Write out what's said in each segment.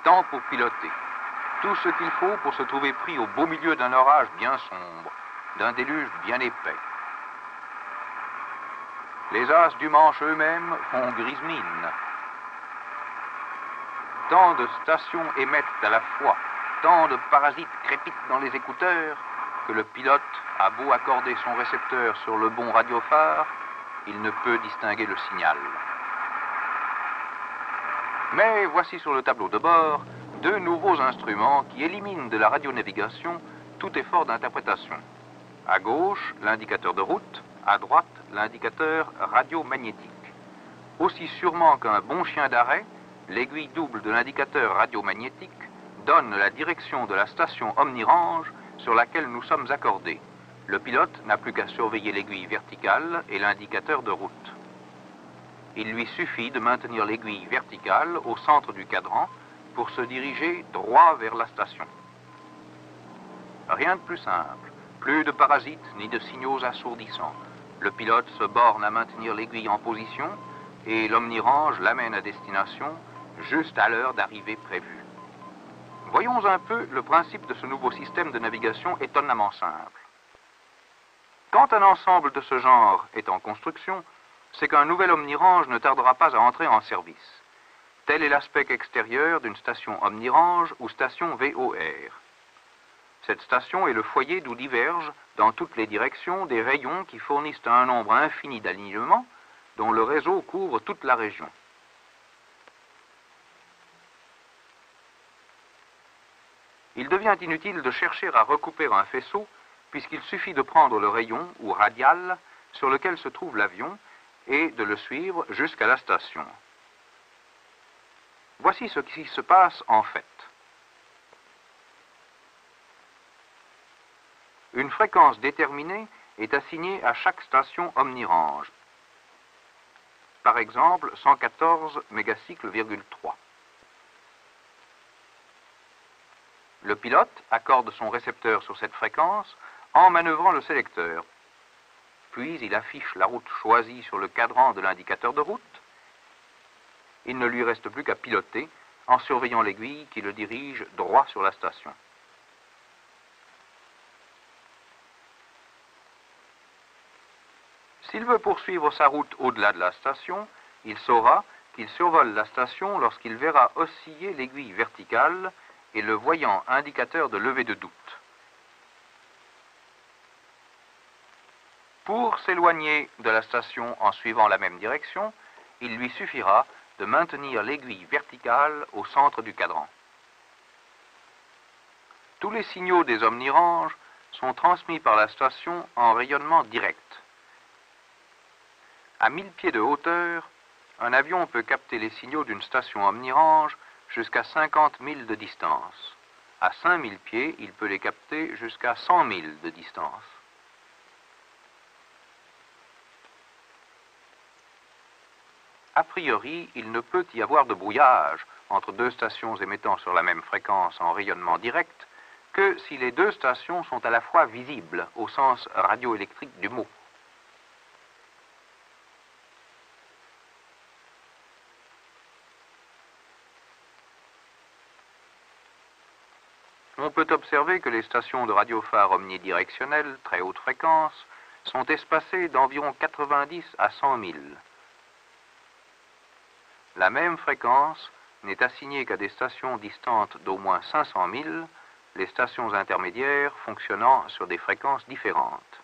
temps pour piloter. Tout ce qu'il faut pour se trouver pris au beau milieu d'un orage bien sombre, d'un déluge bien épais. Les as du manche eux-mêmes font grise mine. Tant de stations émettent à la fois, tant de parasites crépitent dans les écouteurs, que le pilote a beau accorder son récepteur sur le bon radiophare, il ne peut distinguer le signal. Mais voici sur le tableau de bord deux nouveaux instruments qui éliminent de la radionavigation tout effort d'interprétation. À gauche, l'indicateur de route, à droite, l'indicateur radiomagnétique. Aussi sûrement qu'un bon chien d'arrêt, l'aiguille double de l'indicateur radiomagnétique donne la direction de la station omnirange sur laquelle nous sommes accordés. Le pilote n'a plus qu'à surveiller l'aiguille verticale et l'indicateur de route. Il lui suffit de maintenir l'aiguille verticale au centre du cadran pour se diriger droit vers la station. Rien de plus simple, plus de parasites ni de signaux assourdissants. Le pilote se borne à maintenir l'aiguille en position et l'omnirange l'amène à destination juste à l'heure d'arrivée prévue. Voyons un peu le principe de ce nouveau système de navigation étonnamment simple. Quand un ensemble de ce genre est en construction, c'est qu'un nouvel omnirange ne tardera pas à entrer en service. Tel est l'aspect extérieur d'une station omnirange ou station VOR. Cette station est le foyer d'où divergent, dans toutes les directions, des rayons qui fournissent un nombre infini d'alignements dont le réseau couvre toute la région. Il devient inutile de chercher à recouper un faisceau, puisqu'il suffit de prendre le rayon, ou radial, sur lequel se trouve l'avion, et de le suivre jusqu'à la station. Voici ce qui se passe en fait. Une fréquence déterminée est assignée à chaque station omnirange. Par exemple, 114 mégacycles,3. Le pilote accorde son récepteur sur cette fréquence en manœuvrant le sélecteur. Puis il affiche la route choisie sur le cadran de l'indicateur de route. Il ne lui reste plus qu'à piloter en surveillant l'aiguille qui le dirige droit sur la station. S'il veut poursuivre sa route au-delà de la station, il saura qu'il survole la station lorsqu'il verra osciller l'aiguille verticale et le voyant indicateur de levée de doute. Pour s'éloigner de la station en suivant la même direction, il lui suffira de maintenir l'aiguille verticale au centre du cadran. Tous les signaux des omniranges sont transmis par la station en rayonnement direct. À 1000 pieds de hauteur, un avion peut capter les signaux d'une station omnirange jusqu'à 50 000 de distance. À 5000 pieds, il peut les capter jusqu'à 100 000 de distance. A priori, il ne peut y avoir de brouillage entre deux stations émettant sur la même fréquence en rayonnement direct que si les deux stations sont à la fois visibles au sens radioélectrique du mot. On peut observer que les stations de radiophare omnidirectionnelles, très haute fréquence, sont espacées d'environ 90 à 100 000. La même fréquence n'est assignée qu'à des stations distantes d'au moins 500 000, les stations intermédiaires fonctionnant sur des fréquences différentes.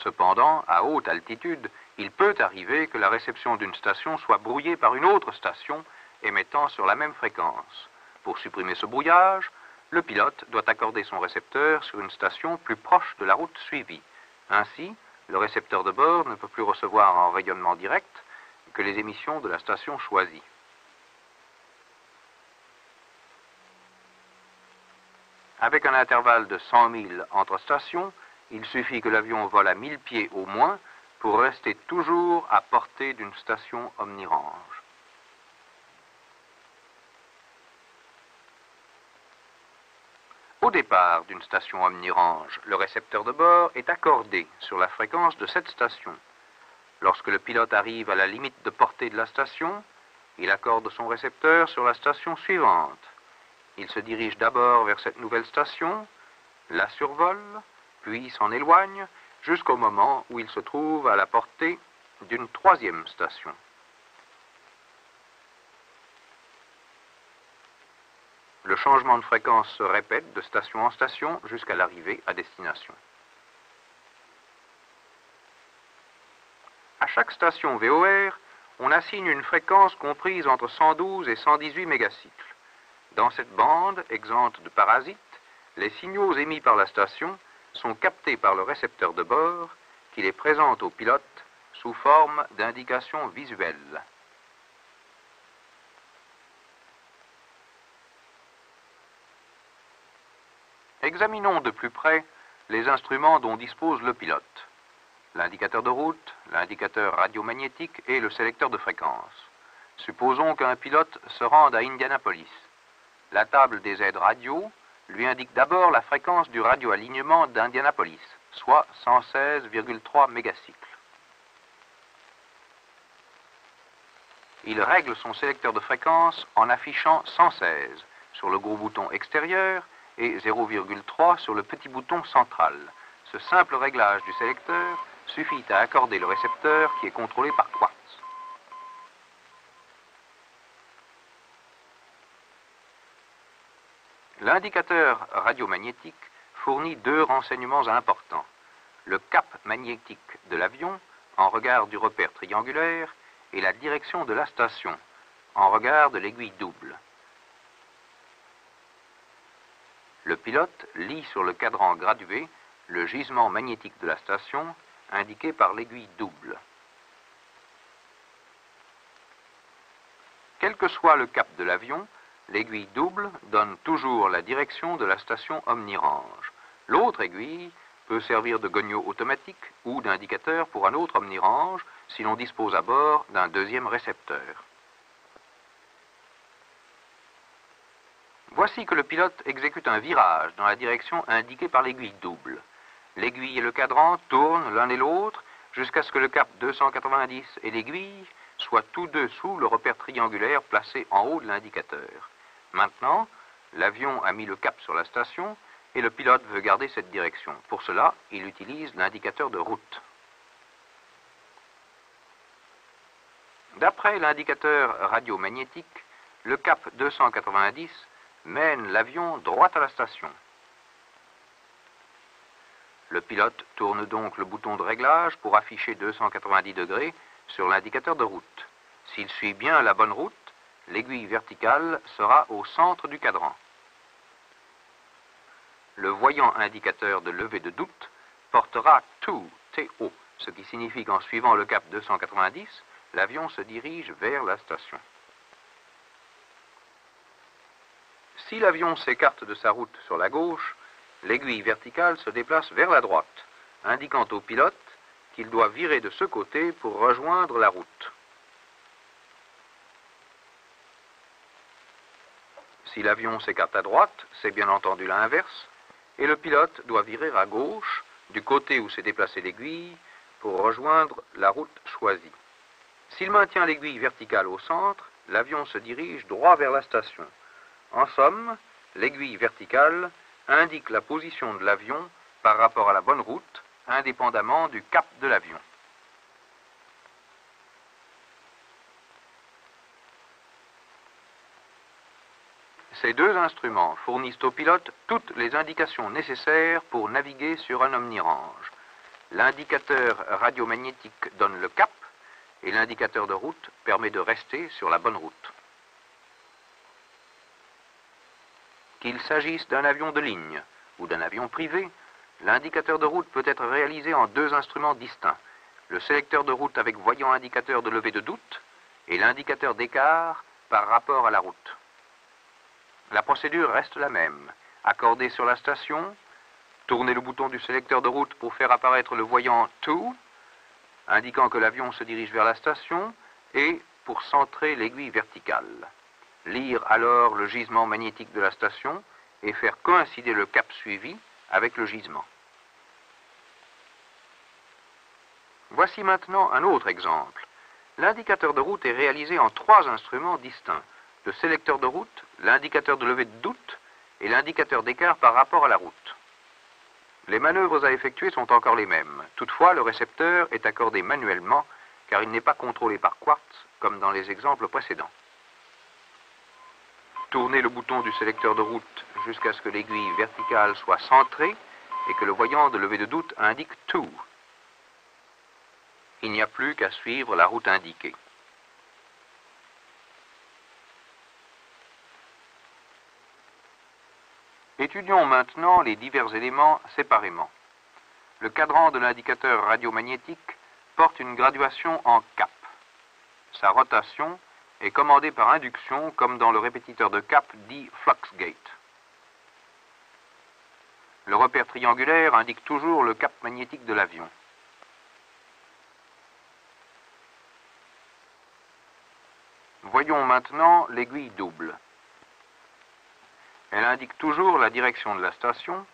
Cependant, à haute altitude, il peut arriver que la réception d'une station soit brouillée par une autre station émettant sur la même fréquence. Pour supprimer ce brouillage, le pilote doit accorder son récepteur sur une station plus proche de la route suivie. Ainsi, le récepteur de bord ne peut plus recevoir en rayonnement direct que les émissions de la station choisie. Avec un intervalle de 100 000 entre stations, il suffit que l'avion vole à 1000 pieds au moins pour rester toujours à portée d'une station omnirange. Au départ d'une station omnirange, le récepteur de bord est accordé sur la fréquence de cette station. Lorsque le pilote arrive à la limite de portée de la station, il accorde son récepteur sur la station suivante. Il se dirige d'abord vers cette nouvelle station, la survole, puis s'en éloigne jusqu'au moment où il se trouve à la portée d'une troisième station. Le changement de fréquence se répète de station en station jusqu'à l'arrivée à destination. À chaque station VOR, on assigne une fréquence comprise entre 112 et 118 mégacycles. Dans cette bande, exempte de parasites, les signaux émis par la station sont captés par le récepteur de bord qui les présente au pilote sous forme d'indications visuelles. Examinons de plus près les instruments dont dispose le pilote. L'indicateur de route, l'indicateur radiomagnétique et le sélecteur de fréquence. Supposons qu'un pilote se rende à Indianapolis. La table des aides radio lui indique d'abord la fréquence du radioalignement d'Indianapolis, soit 116,3 mégacycles. Il règle son sélecteur de fréquence en affichant 116 sur le gros bouton extérieur et 0,3 sur le petit bouton central. Ce simple réglage du sélecteur suffit à accorder le récepteur qui est contrôlé par quartz. L'indicateur radiomagnétique fournit deux renseignements importants. Le cap magnétique de l'avion en regard du repère triangulaire et la direction de la station en regard de l'aiguille double. Le pilote lit sur le cadran gradué le gisement magnétique de la station indiqué par l'aiguille double. Quel que soit le cap de l'avion, l'aiguille double donne toujours la direction de la station omnirange. L'autre aiguille peut servir de goniot automatique ou d'indicateur pour un autre omnirange si l'on dispose à bord d'un deuxième récepteur. Voici que le pilote exécute un virage dans la direction indiquée par l'aiguille double. L'aiguille et le cadran tournent l'un et l'autre jusqu'à ce que le cap 290 et l'aiguille soient tous deux sous le repère triangulaire placé en haut de l'indicateur. Maintenant, l'avion a mis le cap sur la station et le pilote veut garder cette direction. Pour cela, il utilise l'indicateur de route. D'après l'indicateur radiomagnétique, le cap 290 mène l'avion droit à la station. Le pilote tourne donc le bouton de réglage pour afficher 290 degrés sur l'indicateur de route. S'il suit bien la bonne route, l'aiguille verticale sera au centre du cadran. Le voyant indicateur de levée de doute portera TO, T-O, ce qui signifie qu'en suivant le cap 290, l'avion se dirige vers la station. Si l'avion s'écarte de sa route sur la gauche, l'aiguille verticale se déplace vers la droite, indiquant au pilote qu'il doit virer de ce côté pour rejoindre la route. Si l'avion s'écarte à droite, c'est bien entendu l'inverse, et le pilote doit virer à gauche, du côté où s'est déplacée l'aiguille, pour rejoindre la route choisie. S'il maintient l'aiguille verticale au centre, l'avion se dirige droit vers la station. En somme, l'aiguille verticale indique la position de l'avion par rapport à la bonne route, indépendamment du cap de l'avion. Ces deux instruments fournissent au pilote toutes les indications nécessaires pour naviguer sur un omnirange. L'indicateur radiomagnétique donne le cap et l'indicateur de route permet de rester sur la bonne route. Qu'il s'agisse d'un avion de ligne ou d'un avion privé, l'indicateur de route peut être réalisé en deux instruments distincts, le sélecteur de route avec voyant indicateur de levée de doute et l'indicateur d'écart par rapport à la route. La procédure reste la même. Accorder sur la station, tourner le bouton du sélecteur de route pour faire apparaître le voyant TO, indiquant que l'avion se dirige vers la station, et pour centrer l'aiguille verticale. Lire alors le gisement magnétique de la station et faire coïncider le cap suivi avec le gisement. Voici maintenant un autre exemple. L'indicateur de route est réalisé en 3 instruments distincts. Le sélecteur de route, l'indicateur de levée de doute et l'indicateur d'écart par rapport à la route. Les manœuvres à effectuer sont encore les mêmes. Toutefois, le récepteur est accordé manuellement car il n'est pas contrôlé par quartz comme dans les exemples précédents. Tournez le bouton du sélecteur de route jusqu'à ce que l'aiguille verticale soit centrée et que le voyant de levée de doute indique to. Il n'y a plus qu'à suivre la route indiquée. Étudions maintenant les divers éléments séparément. Le cadran de l'indicateur radiomagnétique porte une graduation en cap. Sa rotation est commandée par induction comme dans le répétiteur de cap dit Fluxgate. Le repère triangulaire indique toujours le cap magnétique de l'avion. Voyons maintenant l'aiguille double. Elle indique toujours la direction de la station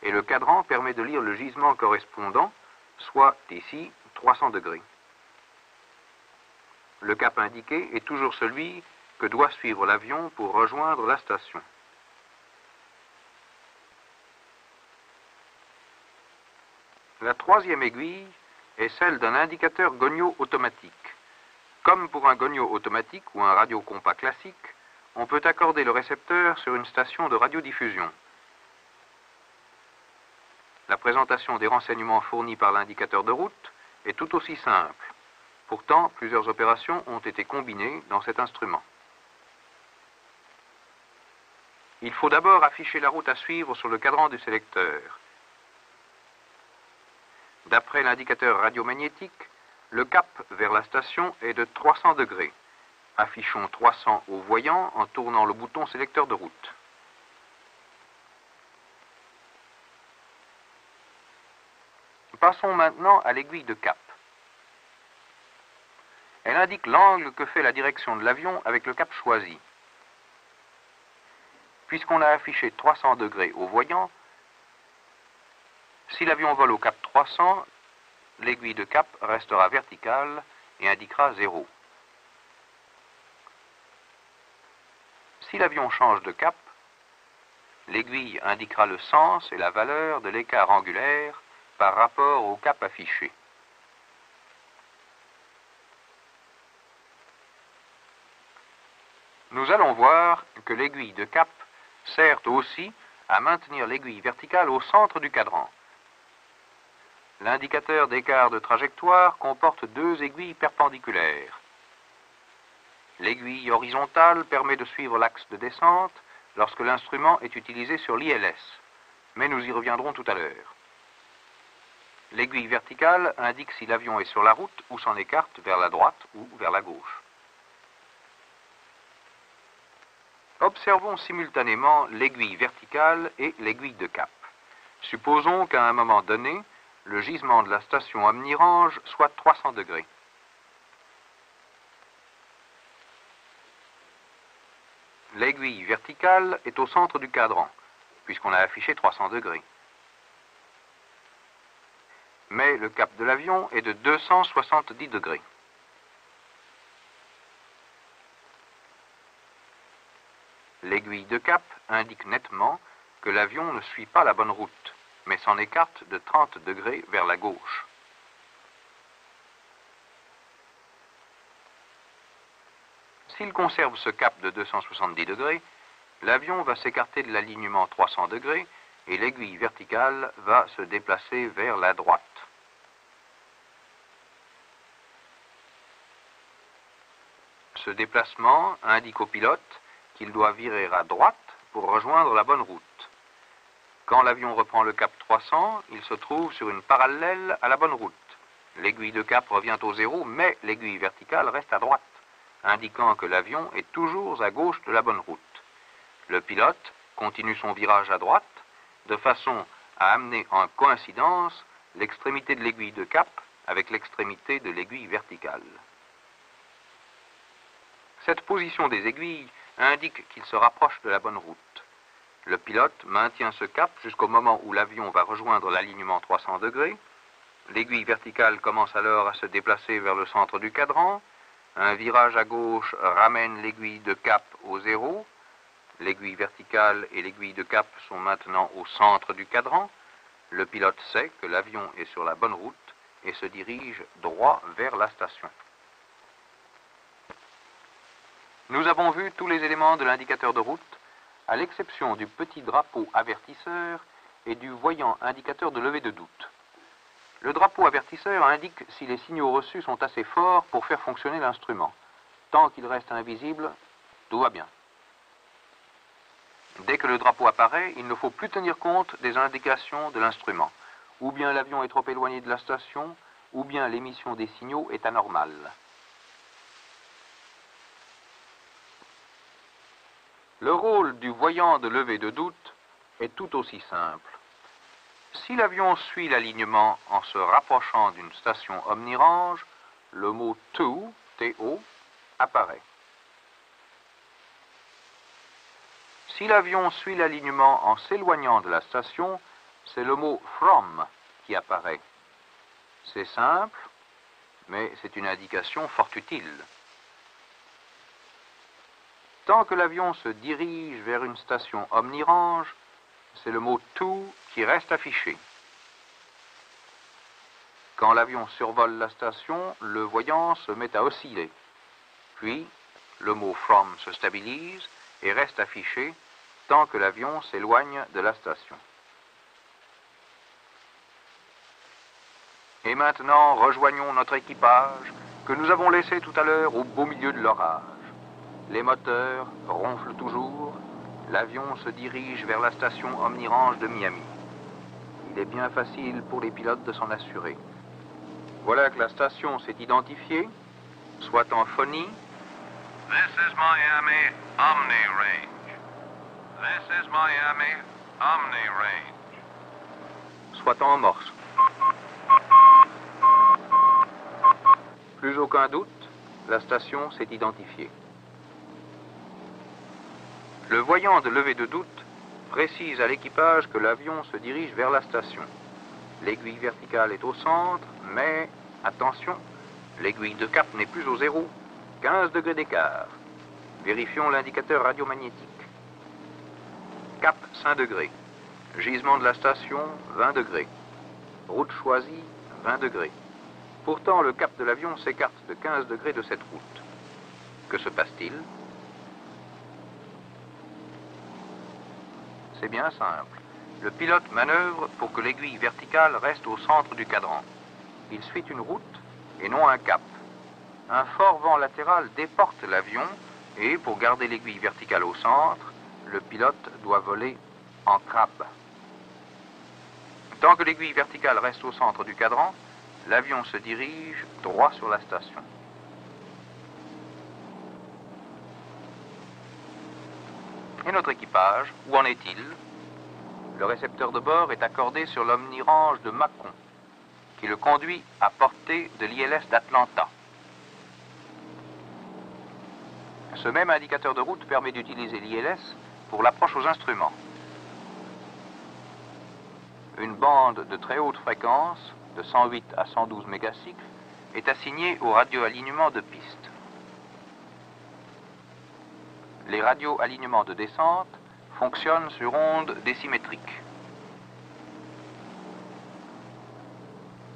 et le cadran permet de lire le gisement correspondant, soit ici 300 degrés. Le cap indiqué est toujours celui que doit suivre l'avion pour rejoindre la station. La troisième aiguille est celle d'un indicateur gonio automatique. Comme pour un gonio automatique ou un radiocompas classique, on peut accorder le récepteur sur une station de radiodiffusion. La présentation des renseignements fournis par l'indicateur de route est tout aussi simple. Pourtant, plusieurs opérations ont été combinées dans cet instrument. Il faut d'abord afficher la route à suivre sur le cadran du sélecteur. D'après l'indicateur radiomagnétique, le cap vers la station est de 300 degrés. Affichons 300 au voyant en tournant le bouton sélecteur de route. Passons maintenant à l'aiguille de cap. Elle indique l'angle que fait la direction de l'avion avec le cap choisi. Puisqu'on a affiché 300 degrés au voyant, si l'avion vole au cap 300, l'aiguille de cap restera verticale et indiquera 0. Si l'avion change de cap, l'aiguille indiquera le sens et la valeur de l'écart angulaire par rapport au cap affiché. Nous allons voir que l'aiguille de cap sert aussi à maintenir l'aiguille verticale au centre du cadran. L'indicateur d'écart de trajectoire comporte 2 aiguilles perpendiculaires. L'aiguille horizontale permet de suivre l'axe de descente lorsque l'instrument est utilisé sur l'ILS, mais nous y reviendrons tout à l'heure. L'aiguille verticale indique si l'avion est sur la route ou s'en écarte vers la droite ou vers la gauche. Observons simultanément l'aiguille verticale et l'aiguille de cap. Supposons qu'à un moment donné, le gisement de la station Omnirange soit 300 degrés. L'aiguille verticale est au centre du cadran, puisqu'on a affiché 300 degrés. Mais le cap de l'avion est de 270 degrés. L'aiguille de cap indique nettement que l'avion ne suit pas la bonne route, mais s'en écarte de 30 degrés vers la gauche. S'il conserve ce cap de 270 degrés, l'avion va s'écarter de l'alignement 300 degrés et l'aiguille verticale va se déplacer vers la droite. Ce déplacement indique au pilote qu'il doit virer à droite pour rejoindre la bonne route. Quand l'avion reprend le cap 300, il se trouve sur une parallèle à la bonne route. L'aiguille de cap revient au zéro, mais l'aiguille verticale reste à droite, indiquant que l'avion est toujours à gauche de la bonne route. Le pilote continue son virage à droite, de façon à amener en coïncidence l'extrémité de l'aiguille de cap avec l'extrémité de l'aiguille verticale. Cette position des aiguilles indique qu'il se rapproche de la bonne route. Le pilote maintient ce cap jusqu'au moment où l'avion va rejoindre l'alignement 300 degrés, L'aiguille verticale commence alors à se déplacer vers le centre du cadran. Un virage à gauche ramène l'aiguille de cap au zéro. L'aiguille verticale et l'aiguille de cap sont maintenant au centre du cadran. Le pilote sait que l'avion est sur la bonne route et se dirige droit vers la station. Nous avons vu tous les éléments de l'indicateur de route, à l'exception du petit drapeau avertisseur et du voyant indicateur de levée de doute. Le drapeau avertisseur indique si les signaux reçus sont assez forts pour faire fonctionner l'instrument. Tant qu'il reste invisible, tout va bien. Dès que le drapeau apparaît, il ne faut plus tenir compte des indications de l'instrument. Ou bien l'avion est trop éloigné de la station, ou bien l'émission des signaux est anormale. Le rôle du voyant de levée de doute est tout aussi simple. Si l'avion suit l'alignement en se rapprochant d'une station omnirange, le mot to, T-O, apparaît. Si l'avion suit l'alignement en s'éloignant de la station, c'est le mot from qui apparaît. C'est simple, mais c'est une indication fort utile. Tant que l'avion se dirige vers une station omnirange, c'est le mot to qui reste affiché. Quand l'avion survole la station, le voyant se met à osciller. Puis, le mot from se stabilise et reste affiché tant que l'avion s'éloigne de la station. Et maintenant, rejoignons notre équipage que nous avons laissé tout à l'heure au beau milieu de l'orage. Les moteurs ronflent toujours. L'avion se dirige vers la station omnirange de Miami. Il est bien facile pour les pilotes de s'en assurer. Voilà que la station s'est identifiée, soit en phonie. This is Miami, Omni Range. This is Miami, Omni Range. Soit en morse. Plus aucun doute, la station s'est identifiée. Le voyant de levée de doute précise à l'équipage que l'avion se dirige vers la station. L'aiguille verticale est au centre, mais, attention, l'aiguille de cap n'est plus au zéro, 15 degrés d'écart. Vérifions l'indicateur radiomagnétique. Cap 5 degrés. Gisement de la station, 20 degrés. Route choisie, 20 degrés. Pourtant, le cap de l'avion s'écarte de 15 degrés de cette route. Que se passe-t-il? C'est bien simple. Le pilote manœuvre pour que l'aiguille verticale reste au centre du cadran. Il suit une route et non un cap. Un fort vent latéral déporte l'avion et, pour garder l'aiguille verticale au centre, le pilote doit voler en crabe. Tant que l'aiguille verticale reste au centre du cadran, l'avion se dirige droit sur la station. Et notre équipage, où en est-il? Le récepteur de bord est accordé sur l'omnirange de Mâcon, qui le conduit à portée de l'ILS d'Atlanta. Ce même indicateur de route permet d'utiliser l'ILS pour l'approche aux instruments. Une bande de très haute fréquence, de 108 à 112 mégacycles, est assignée au radioalignement de piste. Les radioalignements de descente fonctionnent sur ondes décimétriques.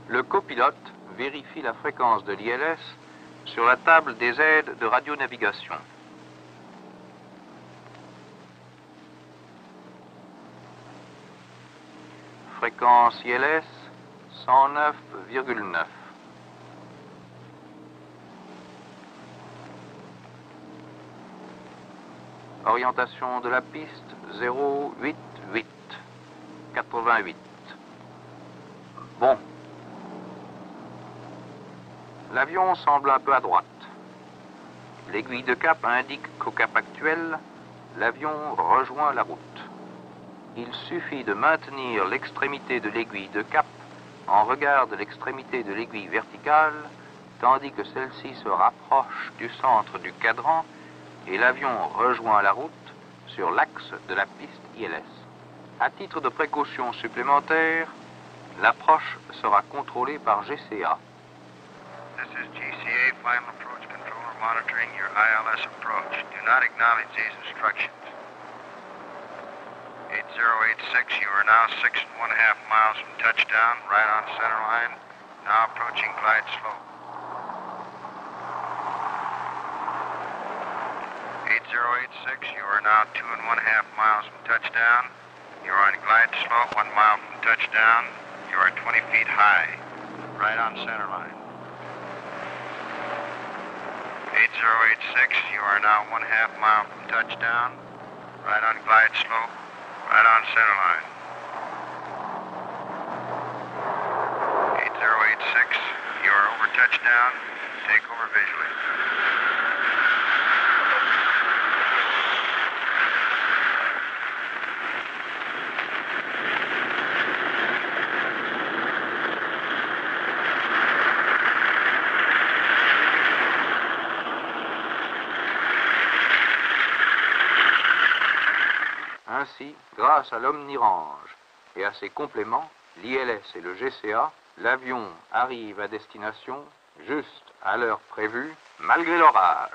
Le copilote vérifie la fréquence de l'ILS sur la table des aides de radionavigation. Fréquence ILS 109,9. Orientation de la piste 088 88. Bon. L'avion semble un peu à droite. L'aiguille de cap indique qu'au cap actuel, l'avion rejoint la route. Il suffit de maintenir l'extrémité de l'aiguille de cap en regard de l'extrémité de l'aiguille verticale, tandis que celle-ci se rapproche du centre du cadran et l'avion rejoint la route sur l'axe de la piste ILS. À titre de précaution supplémentaire, L'approche sera contrôlée par GCA. This is GCA Final Approach Controller monitoring your ILS approach. Do not acknowledge these instructions. 8086, you are now 6.5 miles from touchdown, right on center line. Now approaching glide slope. 8086, you are now 2.5 miles from touchdown. You are on glide slope, 1 mile from touchdown. You are 20 feet high, right on center line. 8086, you are now 1/2 mile from touchdown, right on glide slope, right on center line. 8086, you are over touchdown, take over visually. Ainsi, grâce à l'Omnirange et à ses compléments, l'ILS et le GCA, l'avion arrive à destination juste à l'heure prévue, malgré l'orage.